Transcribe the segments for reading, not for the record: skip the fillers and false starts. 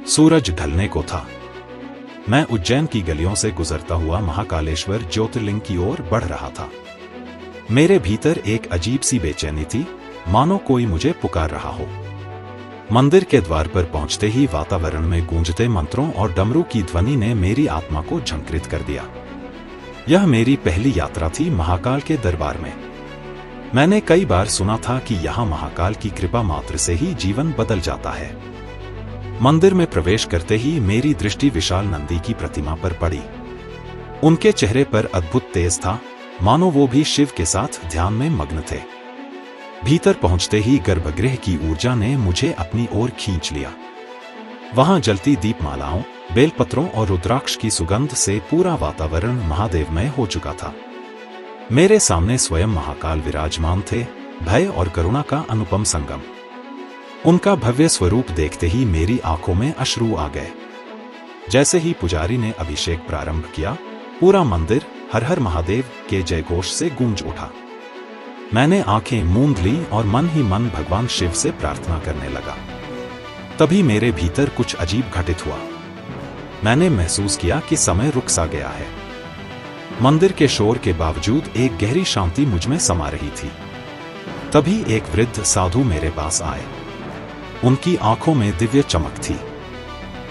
सूरज ढलने को था। मैं उज्जैन की गलियों से गुजरता हुआ महाकालेश्वर ज्योतिर्लिंग की ओर बढ़ रहा था। मेरे भीतर एक अजीब सी बेचैनी थी, मानो कोई मुझे पुकार रहा हो। मंदिर के द्वार पर पहुंचते ही वातावरण में गूंजते मंत्रों और डमरू की ध्वनि ने मेरी आत्मा को झंकृत कर दिया। यह मेरी पहली यात्रा थी महाकाल के दरबार में। मैंने कई बार सुना था कि यहाँ महाकाल की कृपा मात्र से ही जीवन बदल जाता है। मंदिर में प्रवेश करते ही मेरी दृष्टि विशाल नंदी की प्रतिमा पर पड़ी। उनके चेहरे पर अद्भुत तेज था, मानो वो भी शिव के साथ ध्यान में मग्न थे। भीतर पहुंचते ही गर्भगृह की ऊर्जा ने मुझे अपनी ओर खींच लिया। वहां जलती दीपमालाओं, बेलपत्रों और रुद्राक्ष की सुगंध से पूरा वातावरण महादेवमय हो चुका था। मेरे सामने स्वयं महाकाल विराजमान थे, भय और करुणा का अनुपम संगम। उनका भव्य स्वरूप देखते ही मेरी आंखों में अश्रु आ गए। जैसे ही पुजारी ने अभिषेक प्रारंभ किया, पूरा मंदिर हर हर महादेव के जयघोष से गूंज उठा। मैंने आंखें मूंद ली और मन ही मन भगवान शिव से प्रार्थना करने लगा। तभी मेरे भीतर कुछ अजीब घटित हुआ। मैंने महसूस किया कि समय रुक सा गया है। मंदिर के शोर के बावजूद एक गहरी शांति मुझ में समा रही थी। तभी एक वृद्ध साधु मेरे पास आए। उनकी आंखों में दिव्य चमक थी।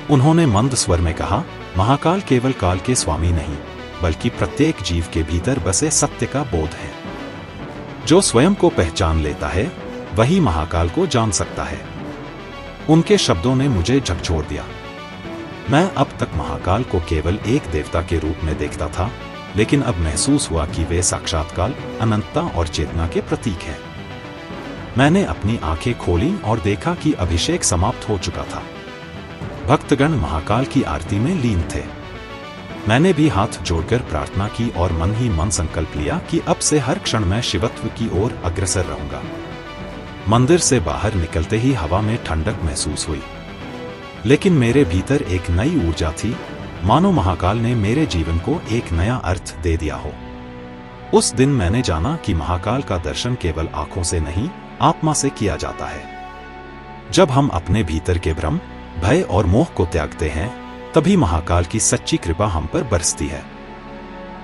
उन्होंने मंद स्वर में कहा, महाकाल केवल काल के स्वामी नहीं, बल्कि प्रत्येक जीव के भीतर बसे सत्य का बोध है। जो स्वयं को पहचान लेता है, वही महाकाल को जान सकता है। उनके शब्दों ने मुझे झकझोर दिया। मैं अब तक महाकाल को केवल एक देवता के रूप में देखता था, लेकिन अब महसूस हुआ कि वे साक्षात काल, अनंतता और चेतना के प्रतीक हैं। मैंने अपनी आंखें खोलीं और देखा कि अभिषेक समाप्त हो चुका था। भक्तगण महाकाल की आरती में लीन थे। मैंने भी हाथ जोड़कर प्रार्थना की और मन ही मन संकल्प लिया कि अब से हर क्षण मैं शिवत्व की ओर अग्रसर रहूंगा। मंदिर से बाहर निकलते ही हवा में ठंडक महसूस हुई, लेकिन मेरे भीतर एक नई ऊर्जा थी, मानो महाकाल ने मेरे जीवन को एक नया अर्थ दे दिया हो। उस दिन मैंने जाना कि महाकाल का दर्शन केवल आंखों से नहीं, आत्मा से किया जाता है। जब हम अपने भीतर के भ्रम, भय और मोह को त्यागते हैं, तभी महाकाल की सच्ची कृपा हम पर बरसती है।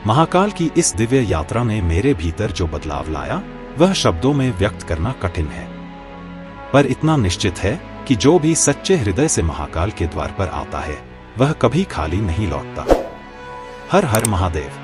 महाकाल की इस दिव्य यात्रा ने मेरे भीतर जो बदलाव लाया, वह शब्दों में व्यक्त करना कठिन है, पर इतना निश्चित है कि जो भी सच्चे हृदय से महाकाल के द्वार पर आता है, वह कभी खाली नहीं लौटता। हर हर महादेव।